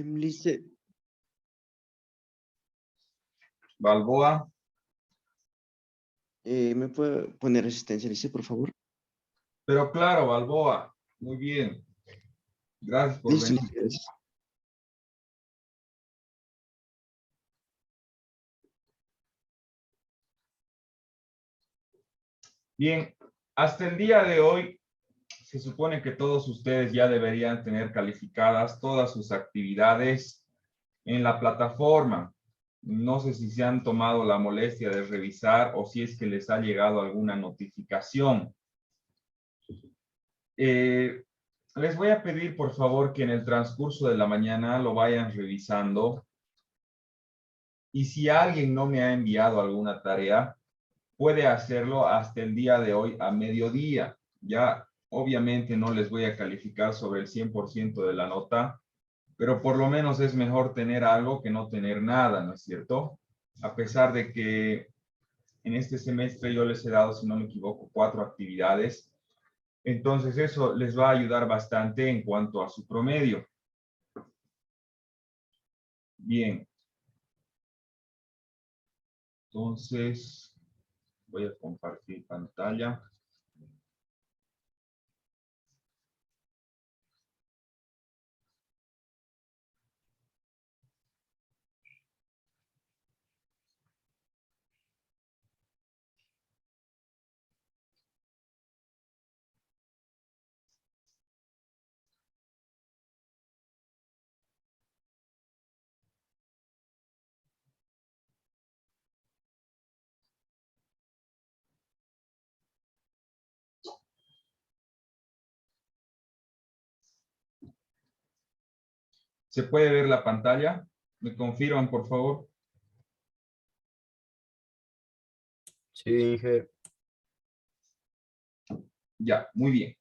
Lice, Balboa. ¿me puede poner asistencia, Lice, por favor? Pero claro, Balboa. Muy bien. Gracias por Listo, venir. Lice, gracias. Bien, hasta el día de hoy se supone que todos ustedes ya deberían tener calificadas todas sus actividades en la plataforma. No sé si se han tomado la molestia de revisar o si es que les ha llegado alguna notificación. Les voy a pedir, por favor, que en el transcurso de la mañana lo vayan revisando. Y si alguien no me ha enviado alguna tarea, puede hacerlo hasta el día de hoy a mediodía. Ya, obviamente no les voy a calificar sobre el 100% de la nota, pero por lo menos es mejor tener algo que no tener nada, ¿no es cierto? A pesar de que en este semestre yo les he dado, si no me equivoco, 4 actividades. Entonces eso les va a ayudar bastante en cuanto a su promedio. Bien. Entonces, voy a compartir pantalla. ¿Se puede ver la pantalla? ¿Me confirman, por favor? Sí, Inge. Ya, muy bien.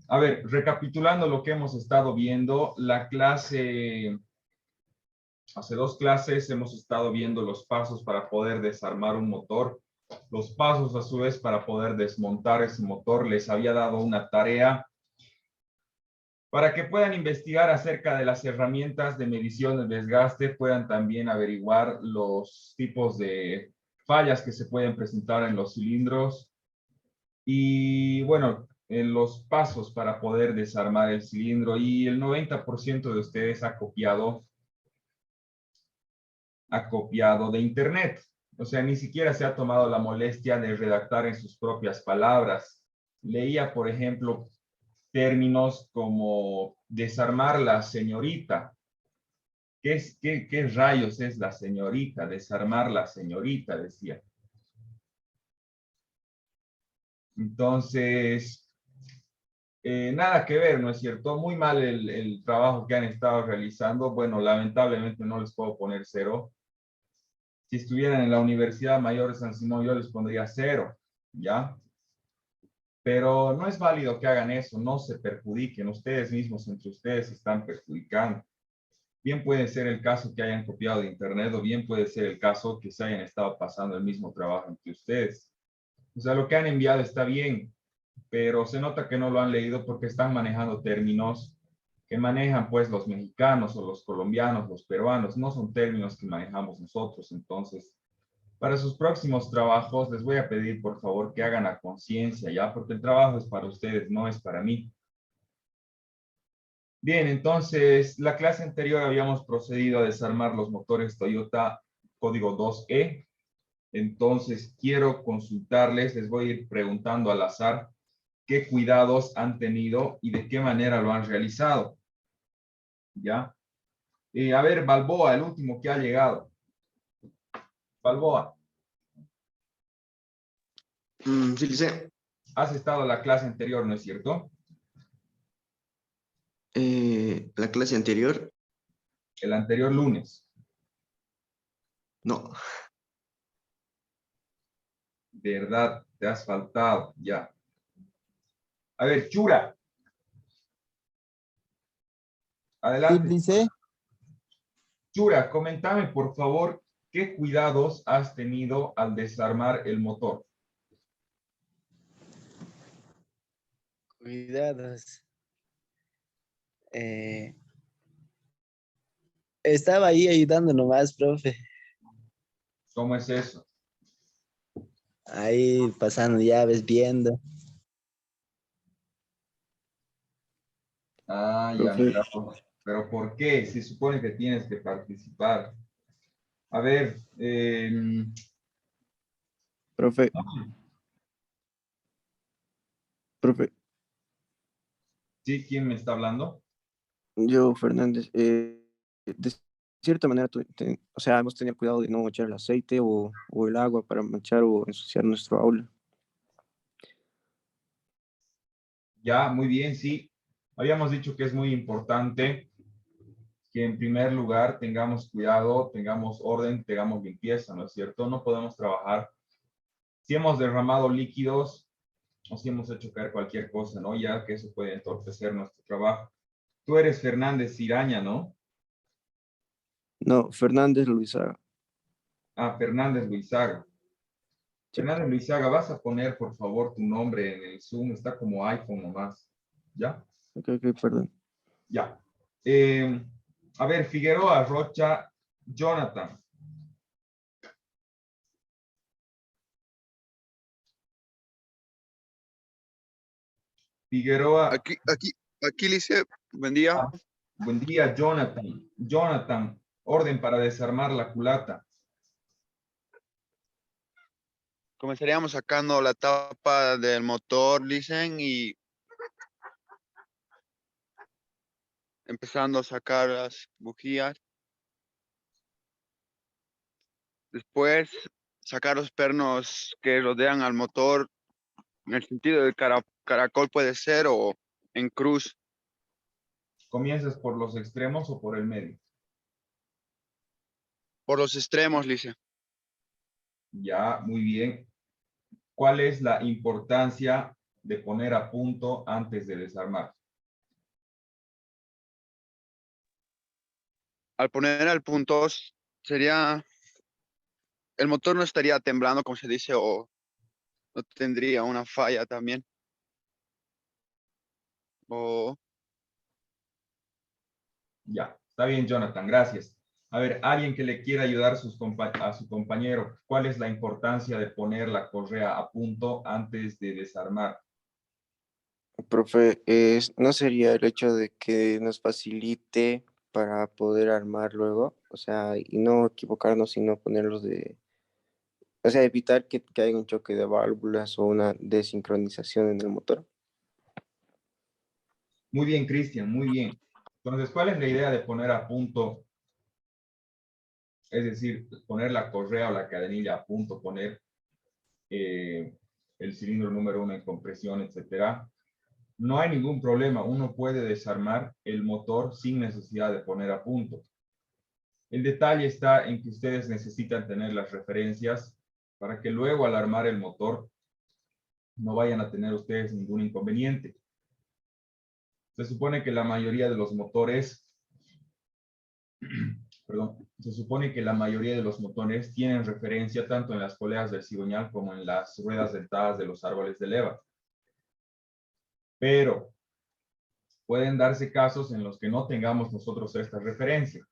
A ver, recapitulando lo que hemos estado viendo, la clase, hace 2 clases hemos estado viendo los pasos para poder desarmar un motor, los pasos a su vez para poder desmontar ese motor. Les había dado una tarea para que puedan investigar acerca de las herramientas de medición de desgaste, puedan también averiguar los tipos de fallas que se pueden presentar en los cilindros y, bueno, en los pasos para poder desarmar el cilindro. Y el 90% de ustedes ha copiado de internet. O sea, ni siquiera se ha tomado la molestia de redactar en sus propias palabras. Leía, por ejemplo, términos como desarmar la señorita. ¿Qué rayos es la señorita? Desarmar la señorita, decía. Entonces, nada que ver, ¿no es cierto? Muy mal el trabajo que han estado realizando. Bueno, lamentablemente no les puedo poner 0. Si estuvieran en la Universidad Mayor de San Simón, yo les pondría 0, ¿ya? Pero no es válido que hagan eso, no se perjudiquen. Ustedes mismos, entre ustedes, se están perjudicando. Bien puede ser el caso que hayan copiado de internet o bien puede ser el caso que se hayan estado pasando el mismo trabajo entre ustedes. O sea, lo que han enviado está bien, pero se nota que no lo han leído porque están manejando términos que manejan pues los mexicanos o los colombianos, los peruanos, no son términos que manejamos nosotros. Entonces, para sus próximos trabajos les voy a pedir por favor que hagan a conciencia, ¿ya? Porque el trabajo es para ustedes, no es para mí. Bien, entonces, la clase anterior habíamos procedido a desarmar los motores Toyota código 2E. Entonces, quiero consultarles, les voy a ir preguntando al azar qué cuidados han tenido y de qué manera lo han realizado. ¿Ya? A ver, Balboa, el último que ha llegado. Balboa, Sí, Lice. has estado en la clase anterior, ¿no es cierto? La clase anterior, El anterior lunes. no. De verdad, te has faltado, ya. A ver, Chura, Sí, adelante. dice, Chura, coméntame, por favor, ¿qué cuidados has tenido al desarmar el motor? cuidados. Eh, Estaba ahí ayudando nomás, profe. ¿Cómo es eso? Ahí pasando llaves, viendo. Ah, ya, Profe, mira, pero ¿por qué? Se supone que tienes que participar. A ver, profe, profe, ¿sí? ¿Quién me está hablando? yo, Fernández, de cierta manera, o sea, hemos tenido cuidado de no echar el aceite o el agua para manchar o ensuciar nuestro aula. Ya, muy bien, sí. Habíamos dicho que es muy importante que en primer lugar tengamos cuidado, tengamos orden, tengamos limpieza, ¿no es cierto? No podemos trabajar. Si hemos derramado líquidos o si hemos hecho caer cualquier cosa, ¿no? Ya que eso puede entorpecer nuestro trabajo. Tú eres Fernández Iraña, ¿no? No, Fernández Luisa. Ah, Fernández Luizaga. Sí, Fernández Luizaga, vas a poner, por favor, tu nombre en el Zoom. Está como iPhone nomás. ¿Ya? ok, ok, perdón. Ya. A ver, Figueroa, Rocha, Jonathan. Figueroa, Aquí, Lice, buen día. buen día, Jonathan. Jonathan, orden para desarmar la culata. Comenzaríamos sacando la tapa del motor, dicen, y empezando a sacar las bujías. Después, sacar los pernos que rodean al motor en el sentido del caracol puede ser o en cruz. ¿Comienzas por los extremos o por el medio? Por los extremos, Lice. Ya, muy bien. ¿Cuál es la importancia de poner a punto antes de desarmar? Al poner al punto, sería, el motor no estaría temblando, como se dice, o no tendría una falla también. O Ya, está bien, Jonathan, gracias. A ver, alguien que le quiera ayudar a su compañero, ¿cuál es la importancia de poner la correa a punto antes de desarmar? Profe, ¿no sería el hecho de que nos facilite para poder armar luego? O sea, y no equivocarnos, sino ponerlos o sea, evitar que haya un choque de válvulas o una desincronización en el motor. Muy bien, Cristian, muy bien. Entonces, ¿cuál es la idea de poner a punto? Es decir, poner la correa o la cadenilla a punto, poner el cilindro número 1 en compresión, etcétera. No hay ningún problema, uno puede desarmar el motor sin necesidad de poner a punto. El detalle está en que ustedes necesitan tener las referencias para que luego al armar el motor no vayan a tener ustedes ningún inconveniente. Se supone que la mayoría de los motores, perdón, se supone que la mayoría de los motores tienen referencia tanto en las poleas del cigüeñal como en las ruedas dentadas de los árboles de leva. Pero pueden darse casos en los que no tengamos nosotros esta referencia.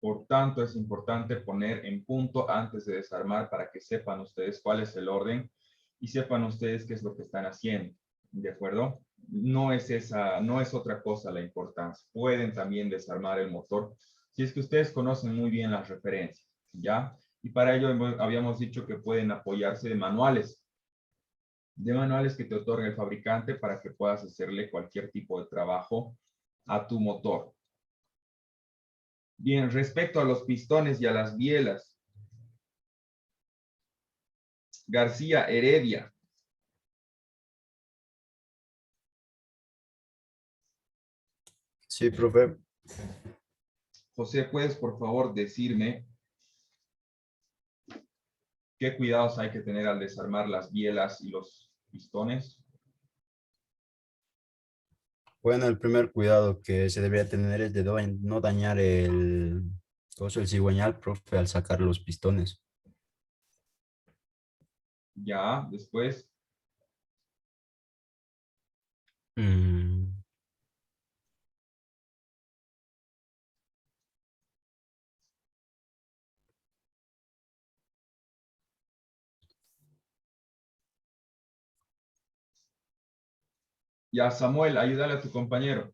Por tanto, es importante poner en punto antes de desarmar para que sepan ustedes cuál es el orden y sepan ustedes qué es lo que están haciendo. ¿De acuerdo? No es otra cosa la importancia. Pueden también desarmar el motor si es que ustedes conocen muy bien las referencias, ¿ya? Y para ello habíamos dicho que pueden apoyarse de manuales que te otorga el fabricante para que puedas hacerle cualquier tipo de trabajo a tu motor. Bien, respecto a los pistones y a las bielas, García Heredia, Sí, profe. José, ¿puedes por favor decirme qué cuidados hay que tener al desarmar las bielas y los pistones? Bueno, el primer cuidado que se debería tener es de no dañar el cigüeñal, profe, al sacar los pistones. Ya, después, Mm, Ya, Samuel, ayúdale a tu compañero.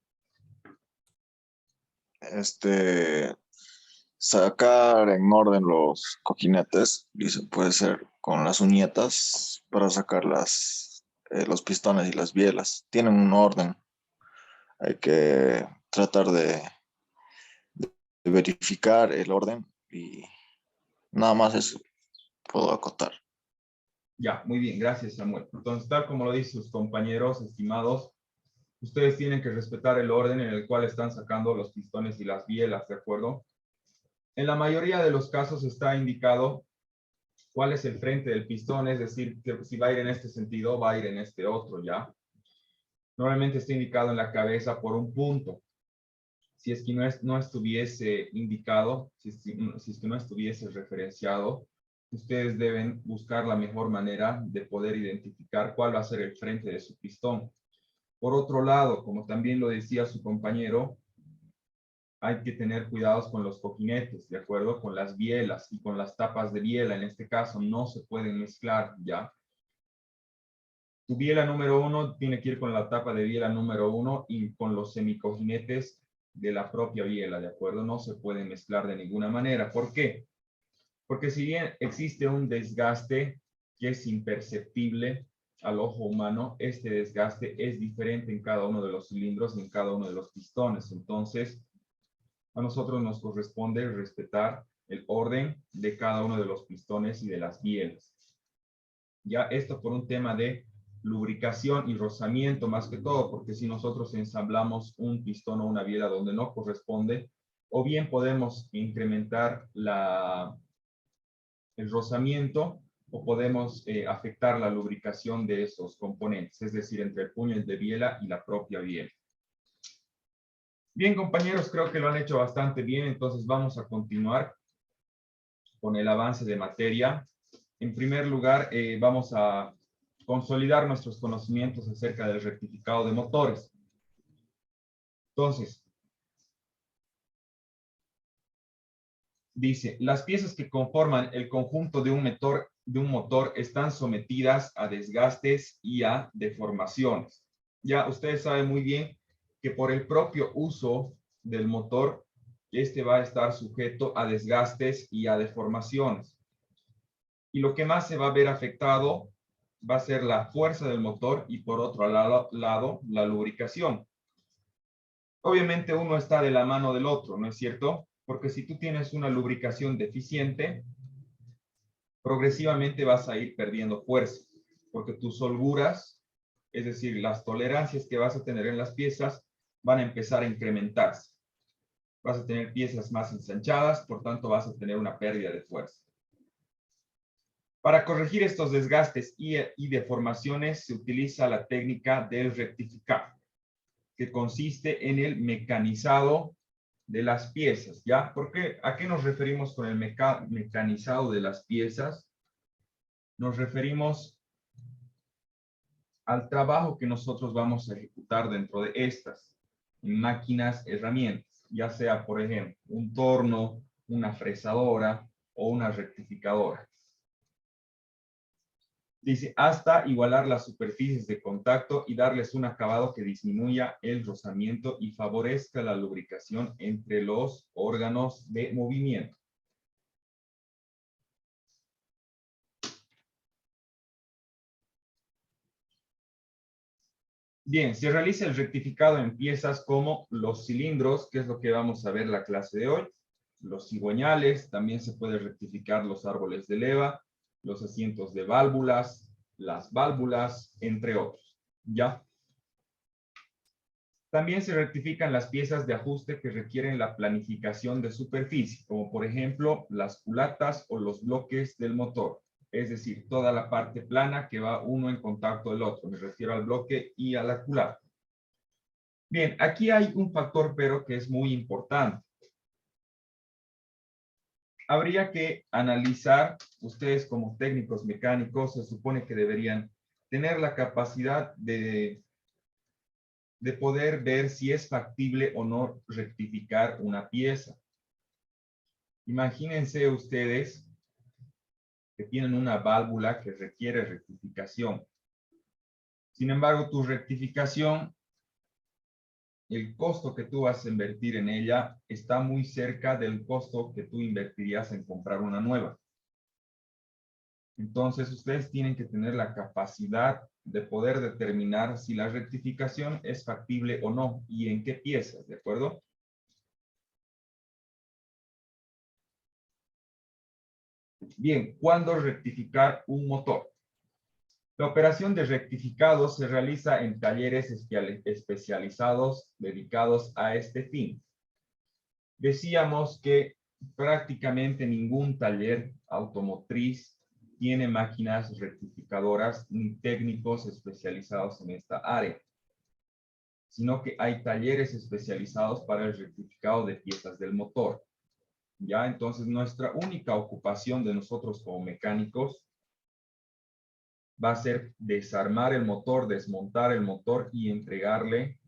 Sacar en orden los cojinetes y se puede ser con las uñetas para sacar los pistones y las bielas. Tienen un orden. Hay que tratar de verificar el orden y nada más eso puedo acotar. Ya, muy bien, gracias, Samuel. Entonces, tal como lo dicen sus compañeros, estimados, ustedes tienen que respetar el orden en el cual están sacando los pistones y las bielas, ¿de acuerdo? En la mayoría de los casos está indicado cuál es el frente del pistón, es decir, que si va a ir en este sentido, va a ir en este otro, ¿ya? Normalmente está indicado en la cabeza por un punto. Si es que no estuviese indicado, si es que no estuviese referenciado, ustedes deben buscar la mejor manera de poder identificar cuál va a ser el frente de su pistón. Por otro lado, como también lo decía su compañero, hay que tener cuidados con los cojinetes, ¿de acuerdo? Con las bielas y con las tapas de biela. En este caso, no se pueden mezclar, ¿ya? Tu biela número 1 tiene que ir con la tapa de biela número 1 y con los semicojinetes de la propia biela, ¿de acuerdo? No se pueden mezclar de ninguna manera. ¿Por qué? Porque si bien existe un desgaste que es imperceptible al ojo humano, este desgaste es diferente en cada uno de los cilindros y en cada uno de los pistones. Entonces, a nosotros nos corresponde respetar el orden de cada uno de los pistones y de las bielas. Ya esto por un tema de lubricación y rozamiento más que todo, porque si nosotros ensamblamos un pistón o una biela donde no corresponde, o bien podemos incrementar el rozamiento o podemos afectar la lubricación de esos componentes, es decir, entre el puño de biela y la propia biela. Bien, compañeros, creo que lo han hecho bastante bien, entonces vamos a continuar con el avance de materia. En primer lugar, vamos a consolidar nuestros conocimientos acerca del rectificado de motores. Entonces, dice, las piezas que conforman el conjunto de un motor están sometidas a desgastes y a deformaciones. Ya ustedes saben muy bien que por el propio uso del motor, este va a estar sujeto a desgastes y a deformaciones. Y lo que más se va a ver afectado va a ser la fuerza del motor y por otro lado la lubricación. Obviamente uno está de la mano del otro, ¿no es cierto? Porque si tú tienes una lubricación deficiente, progresivamente vas a ir perdiendo fuerza, porque tus holguras, es decir, las tolerancias que vas a tener en las piezas, van a empezar a incrementarse. Vas a tener piezas más ensanchadas, por tanto vas a tener una pérdida de fuerza. Para corregir estos desgastes y deformaciones se utiliza la técnica del rectificado, que consiste en el mecanizado de las piezas, ¿ya? Porque ¿a qué nos referimos con el mecanizado de las piezas? Nos referimos al trabajo que nosotros vamos a ejecutar dentro de estas máquinas, herramientas, ya sea, por ejemplo, un torno, una fresadora o una rectificadora. Dice, hasta igualar las superficies de contacto y darles un acabado que disminuya el rozamiento y favorezca la lubricación entre los órganos de movimiento. Bien, se realiza el rectificado en piezas como los cilindros, que es lo que vamos a ver en la clase de hoy, los cigüeñales, también se puede rectificar los árboles de leva, los asientos de válvulas, las válvulas, entre otros, ¿ya? También se rectifican las piezas de ajuste que requieren la planificación de superficie, como por ejemplo las culatas o los bloques del motor. Es decir, toda la parte plana que va uno en contacto del otro. Me refiero al bloque y a la culata. Bien, aquí hay un factor pero que es muy importante. Habría que analizar, ustedes como técnicos mecánicos se supone que deberían tener la capacidad de poder ver si es factible o no rectificar una pieza. Imagínense ustedes que tienen una válvula que requiere rectificación. Sin embargo, tu rectificación, el costo que tú vas a invertir en ella está muy cerca del costo que tú invertirías en comprar una nueva. Entonces, ustedes tienen que tener la capacidad de poder determinar si la rectificación es factible o no y en qué piezas, ¿de acuerdo? Bien, ¿cuándo rectificar un motor? La operación de rectificado se realiza en talleres especializados dedicados a este fin. Decíamos que prácticamente ningún taller automotriz tiene máquinas rectificadoras ni técnicos especializados en esta área, sino que hay talleres especializados para el rectificado de piezas del motor. Ya, entonces nuestra única ocupación de nosotros como mecánicos va a ser desarmar el motor, desmontar el motor y entregarle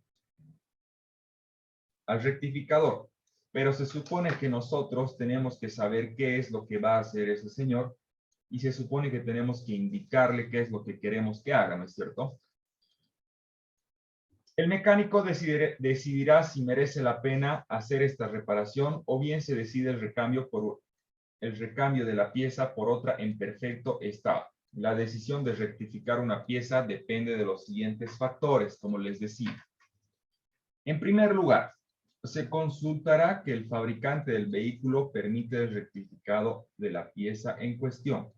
al rectificador. Pero se supone que nosotros tenemos que saber qué es lo que va a hacer ese señor y se supone que tenemos que indicarle qué es lo que queremos que haga, ¿no es cierto? El mecánico decidirá si merece la pena hacer esta reparación o bien se decide el recambio de la pieza por otra en perfecto estado. La decisión de rectificar una pieza depende de los siguientes factores, como les decía. En primer lugar, se consultará que el fabricante del vehículo permite el rectificado de la pieza en cuestión.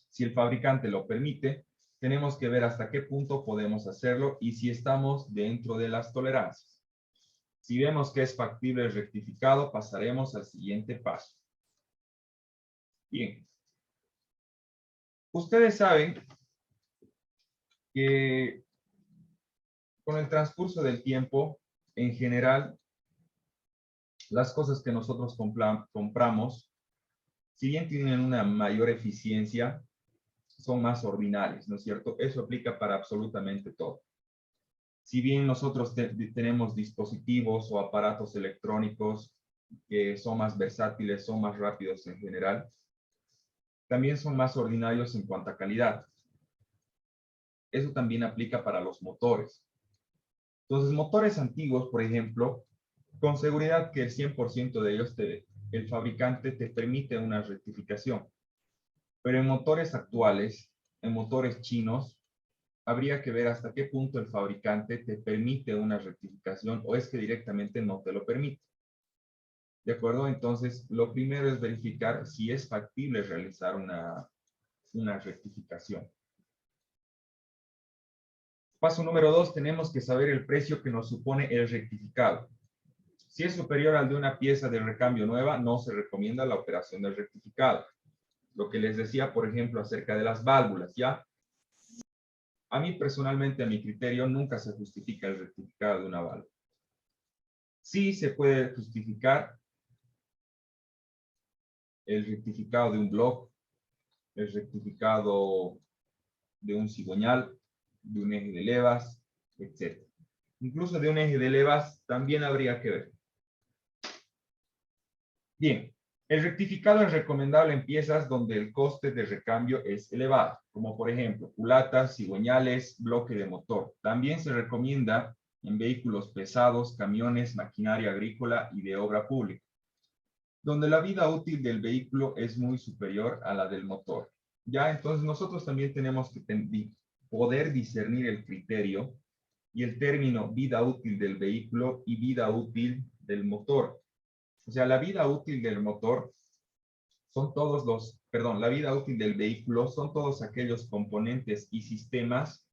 Si el fabricante lo permite, tenemos que ver hasta qué punto podemos hacerlo y si estamos dentro de las tolerancias. Si vemos que es factible el rectificado, pasaremos al siguiente paso. Bien. Ustedes saben que con el transcurso del tiempo, en general, las cosas que nosotros compramos, si bien tienen una mayor eficiencia, son más ordinarias, ¿no es cierto? Eso aplica para absolutamente todo. Si bien nosotros tenemos dispositivos o aparatos electrónicos que son más versátiles, son más rápidos en general, también son más ordinarios en cuanto a calidad. Eso también aplica para los motores. Entonces, motores antiguos, por ejemplo, con seguridad que el 100% de ellos, el fabricante te permite una rectificación. Pero en motores actuales, en motores chinos, habría que ver hasta qué punto el fabricante te permite una rectificación o es que directamente no te lo permite. ¿De acuerdo? Entonces, lo primero es verificar si es factible realizar una rectificación. Paso número 2, tenemos que saber el precio que nos supone el rectificado. Si es superior al de una pieza de recambio nueva, no se recomienda la operación del rectificado. Lo que les decía, por ejemplo, acerca de las válvulas, ¿ya? A mí personalmente, a mi criterio, nunca se justifica el rectificado de una válvula. Sí se puede justificar el rectificado de un block, el rectificado de un cigüeñal, de un eje de levas, etc. Incluso de un eje de levas también habría que ver. Bien, el rectificado es recomendable en piezas donde el coste de recambio es elevado, como por ejemplo culatas, cigüeñales, bloque de motor. También se recomienda en vehículos pesados, camiones, maquinaria agrícola y de obra pública, donde la vida útil del vehículo es muy superior a la del motor. Ya, entonces nosotros también tenemos que poder discernir el criterio y el término vida útil del vehículo y vida útil del motor. O sea, la vida útil del motor son todos los, perdón, la vida útil del vehículo son todos aquellos componentes y sistemas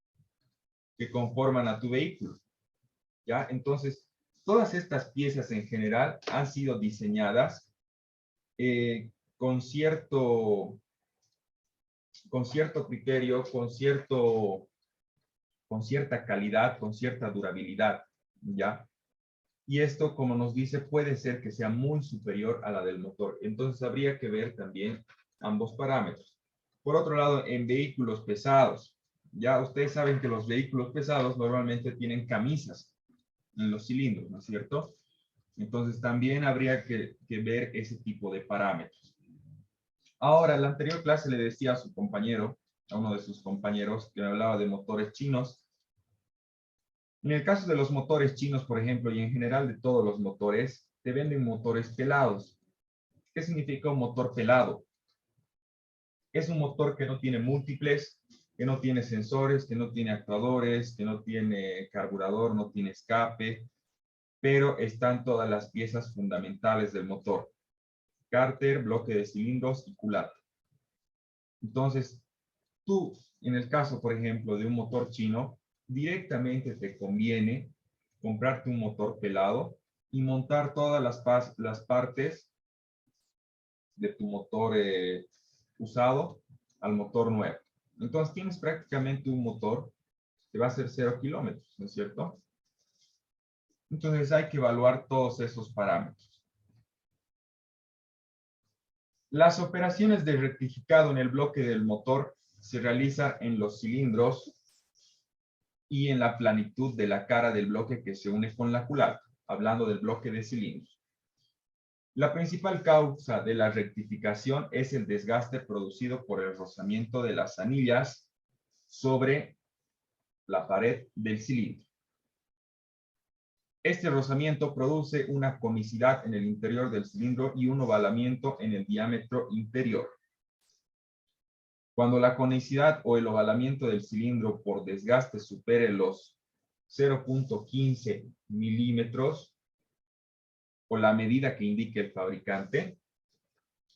que conforman a tu vehículo. ¿Ya? Entonces, todas estas piezas en general han sido diseñadas con cierto criterio, con cierta calidad, con cierta durabilidad, ¿ya? Y esto, como nos dice, puede ser que sea muy superior a la del motor. Entonces, habría que ver también ambos parámetros. Por otro lado, en vehículos pesados, ya ustedes saben que los vehículos pesados normalmente tienen camisas en los cilindros, ¿no es cierto? Entonces, también habría que ver ese tipo de parámetros. Ahora, en la anterior clase le decía a su compañero, a uno de sus compañeros, que me hablaba de motores chinos, En el caso de los motores chinos, por ejemplo, y en general de todos los motores, te venden motores pelados. ¿Qué significa un motor pelado? Es un motor que no tiene múltiples, que no tiene sensores, que no tiene actuadores, que no tiene carburador, no tiene escape, pero están todas las piezas fundamentales del motor: cárter, bloque de cilindros y culata. Entonces, tú, en el caso, por ejemplo, de un motor chino, directamente te conviene comprarte un motor pelado y montar todas las partes de tu motor usado al motor nuevo. Entonces tienes prácticamente un motor que va a ser 0 kilómetros, ¿no es cierto? Entonces hay que evaluar todos esos parámetros. Las operaciones de rectificado en el bloque del motor se realizan en los cilindros y en la planitud de la cara del bloque que se une con la culata, hablando del bloque de cilindros. La principal causa de la rectificación es el desgaste producido por el rozamiento de las anillas sobre la pared del cilindro. Este rozamiento produce una conicidad en el interior del cilindro y un ovalamiento en el diámetro interior. Cuando la conicidad o el ovalamiento del cilindro por desgaste supere los 0.15 milímetros, o la medida que indique el fabricante,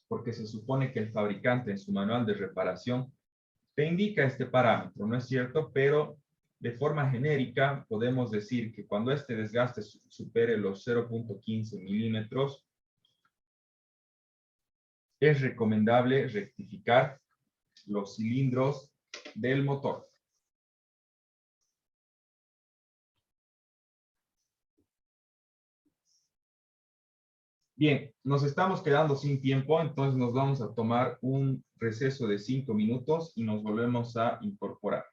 porque se supone que el fabricante en su manual de reparación te indica este parámetro, ¿no es cierto? Pero de forma genérica podemos decir que cuando este desgaste supere los 0.15 milímetros, es recomendable rectificar los cilindros del motor. Bien, nos estamos quedando sin tiempo, entonces nos vamos a tomar un receso de 5 minutos y nos volvemos a incorporar.